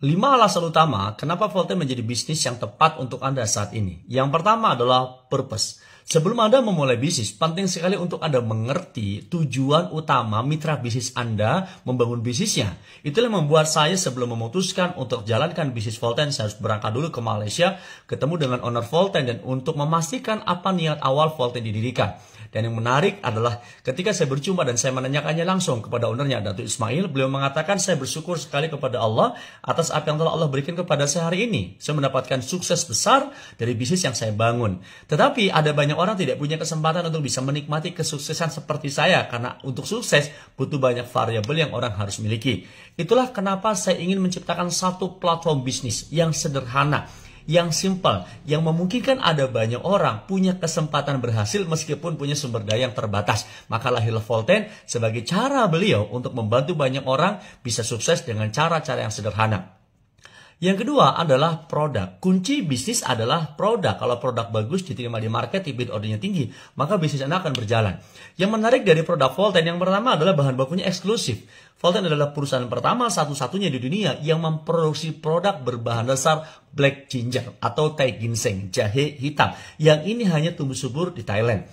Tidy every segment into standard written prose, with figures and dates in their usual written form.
5 alasan utama kenapa Volten menjadi bisnis yang tepat untuk Anda saat ini. Yang pertama adalah purpose. Sebelum Anda memulai bisnis, penting sekali untuk Anda mengerti tujuan utama mitra bisnis Anda membangun bisnisnya. Itulah yang membuat saya sebelum memutuskan untuk jalankan bisnis Volten, saya harus berangkat dulu ke Malaysia, ketemu dengan owner Volten dan untuk memastikan apa niat awal Volten didirikan. Dan yang menarik adalah ketika saya berjumpa dan saya menanyakannya langsung kepada ownernya, Datuk Ismail, beliau mengatakan saya bersyukur sekali kepada Allah atas apa yang telah Allah berikan kepada saya hari ini. Saya mendapatkan sukses besar dari bisnis yang saya bangun. Tetapi ada banyak orang tidak punya kesempatan untuk bisa menikmati kesuksesan seperti saya karena untuk sukses butuh banyak variabel yang orang harus miliki. Itulah kenapa saya ingin menciptakan satu platform bisnis yang sederhana, yang simple, yang memungkinkan ada banyak orang punya kesempatan berhasil meskipun punya sumber daya yang terbatas. Maka lahirlah Volten sebagai cara beliau untuk membantu banyak orang bisa sukses dengan cara-cara yang sederhana. Yang kedua adalah produk. Kunci bisnis adalah produk. Kalau produk bagus diterima di market, bid ordernya tinggi, maka bisnis Anda akan berjalan. Yang menarik dari produk Volten yang pertama adalah bahan bakunya eksklusif. Volten adalah perusahaan pertama satu-satunya di dunia yang memproduksi produk berbahan dasar black ginger atau teh ginseng, jahe hitam. Yang ini hanya tumbuh subur di Thailand.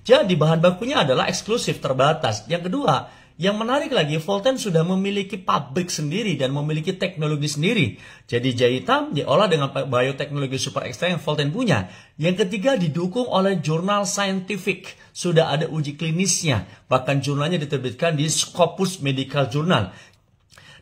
Jadi bahan bakunya adalah eksklusif, terbatas. Yang kedua, yang menarik lagi, Volten sudah memiliki pabrik sendiri dan memiliki teknologi sendiri. Jadi jahe hitam diolah dengan bioteknologi super ekstra yang Volten punya. Yang ketiga, didukung oleh jurnal scientific. Sudah ada uji klinisnya. Bahkan jurnalnya diterbitkan di Scopus Medical Journal.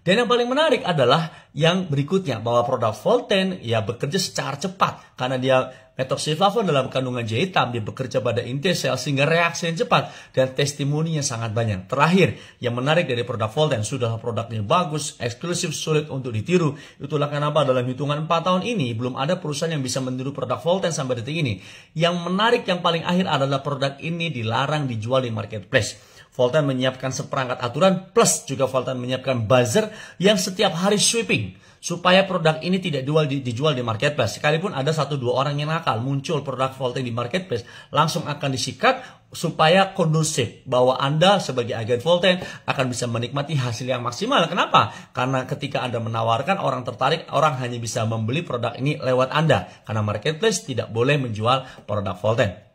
Dan yang paling menarik adalah yang berikutnya, bahwa produk Volten ya bekerja secara cepat karena dia methoxyflavone dalam kandungan jahe hitam, dia bekerja pada inti sel sehingga reaksinya cepat dan testimoninya sangat banyak. Terakhir, yang menarik dari produk Volten, sudah produknya bagus, eksklusif, sulit untuk ditiru. Itulah kenapa dalam hitungan 4 tahun ini belum ada perusahaan yang bisa meniru produk Volten sampai detik ini. Yang menarik yang paling akhir adalah produk ini dilarang dijual di marketplace. Volten menyiapkan seperangkat aturan, plus juga Volten menyiapkan buzzer yang setiap hari sweeping supaya produk ini tidak dijual di marketplace. Sekalipun ada 1-2 orang yang nakal muncul produk Volten di marketplace, langsung akan disikat supaya kondusif bahwa Anda sebagai agen Volten akan bisa menikmati hasil yang maksimal. Kenapa? Karena ketika Anda menawarkan, orang tertarik, orang hanya bisa membeli produk ini lewat Anda karena marketplace tidak boleh menjual produk Volten.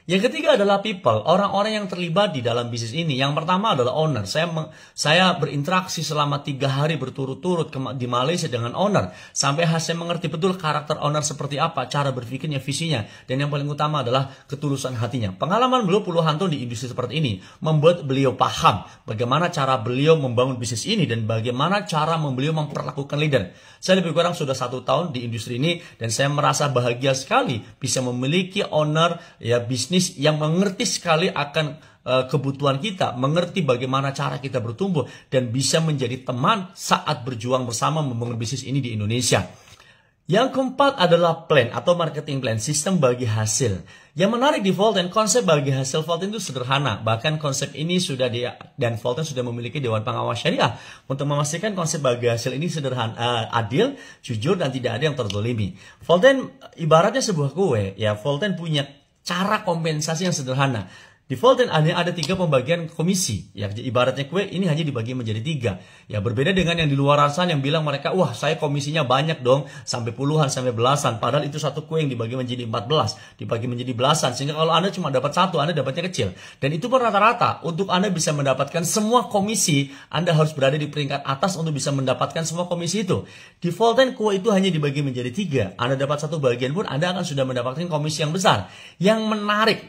Yang ketiga adalah people, orang-orang yang terlibat di dalam bisnis ini. Yang pertama adalah owner. Saya berinteraksi selama 3 hari berturut-turut di Malaysia dengan owner. Sampai saya mengerti betul karakter owner seperti apa, cara berpikirnya, visinya. Dan yang paling utama adalah ketulusan hatinya. Pengalaman beliau puluhan tahun di industri seperti ini membuat beliau paham bagaimana cara beliau membangun bisnis ini dan bagaimana cara beliau memperlakukan leader. Saya lebih kurang sudah 1 tahun di industri ini dan saya merasa bahagia sekali bisa memiliki owner ya bisnis yang mengerti sekali akan kebutuhan kita, mengerti bagaimana cara kita bertumbuh dan bisa menjadi teman saat berjuang bersama membangun bisnis ini di Indonesia. Yang keempat adalah plan atau marketing plan, sistem bagi hasil. Yang menarik di Volten, konsep bagi hasil Volten itu sederhana. Bahkan konsep ini dan Volten sudah memiliki Dewan Pengawas Syariah untuk memastikan konsep bagi hasil ini sederhana, adil, jujur dan tidak ada yang terzolimi. Volten ibaratnya sebuah kue, ya Volten punya cara kompensasi yang sederhana. Di Volten ada 3 pembagian komisi. Ya, ibaratnya kue ini hanya dibagi menjadi 3. Ya, berbeda dengan yang di luar sana yang bilang mereka, wah saya komisinya banyak dong, sampai puluhan, sampai belasan. Padahal itu satu kue yang dibagi menjadi 14, dibagi menjadi belasan. Sehingga kalau Anda cuma dapat 1, Anda dapatnya kecil. Dan itu pun rata-rata. Untuk Anda bisa mendapatkan semua komisi, Anda harus berada di peringkat atas untuk bisa mendapatkan semua komisi itu. Di Volten kue itu hanya dibagi menjadi 3. Anda dapat 1 bagian pun, Anda akan sudah mendapatkan komisi yang besar. Yang menarik,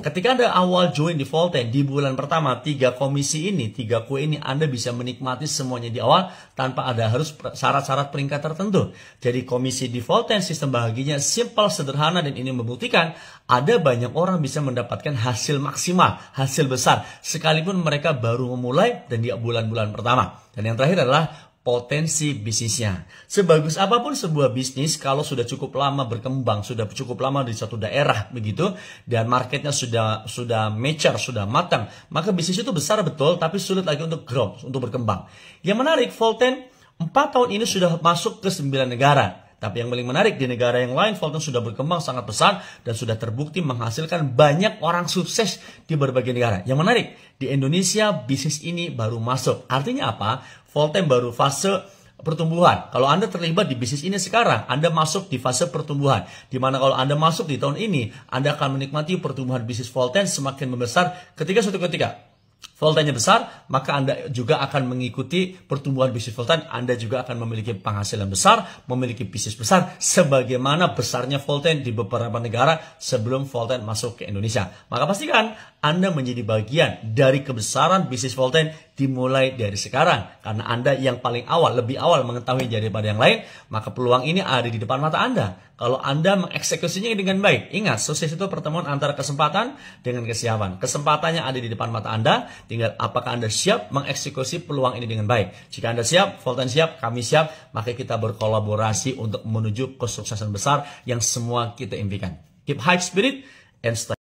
ketika Anda awal join di Volten, di bulan pertama 3 komisi ini, 3 kue ini Anda bisa menikmati semuanya di awal tanpa ada harus syarat-syarat peringkat tertentu. Jadi komisi di Volten sistem bahaginya simple, sederhana dan ini membuktikan ada banyak orang bisa mendapatkan hasil maksimal, hasil besar sekalipun mereka baru memulai dan di bulan-bulan pertama. Dan yang terakhir adalah potensi bisnisnya. Sebagus apapun sebuah bisnis, kalau sudah cukup lama berkembang, sudah cukup lama di suatu daerah begitu, dan marketnya sudah mature, sudah matang, maka bisnis itu besar betul, tapi sulit lagi untuk growth, untuk berkembang. Yang menarik, Volten 4 tahun ini sudah masuk ke 9 negara. Tapi yang paling menarik, di negara yang lain Volten sudah berkembang sangat besar dan sudah terbukti menghasilkan banyak orang sukses di berbagai negara. Yang menarik, di Indonesia bisnis ini baru masuk. Artinya apa? Volten baru fase pertumbuhan. Kalau Anda terlibat di bisnis ini sekarang, Anda masuk di fase pertumbuhan. Dimana kalau Anda masuk di tahun ini, Anda akan menikmati pertumbuhan bisnis Volten semakin membesar. Ketika suatu ketika Voltennya besar, maka Anda juga akan mengikuti pertumbuhan bisnis Volten. Anda juga akan memiliki penghasilan besar, memiliki bisnis besar, sebagaimana besarnya Volten di beberapa negara sebelum Volten masuk ke Indonesia. Maka pastikan Anda menjadi bagian dari kebesaran bisnis Volten dimulai dari sekarang. Karena Anda yang paling awal, lebih awal mengetahui daripada yang lain, maka peluang ini ada di depan mata Anda. Kalau Anda mengeksekusinya dengan baik, ingat, sukses itu pertemuan antara kesempatan dengan kesiapan. Kesempatannya ada di depan mata Anda, tinggal apakah Anda siap mengeksekusi peluang ini dengan baik. Jika Anda siap, Volten siap, kami siap, maka kita berkolaborasi untuk menuju kesuksesan besar yang semua kita impikan. Keep high spirit and stay.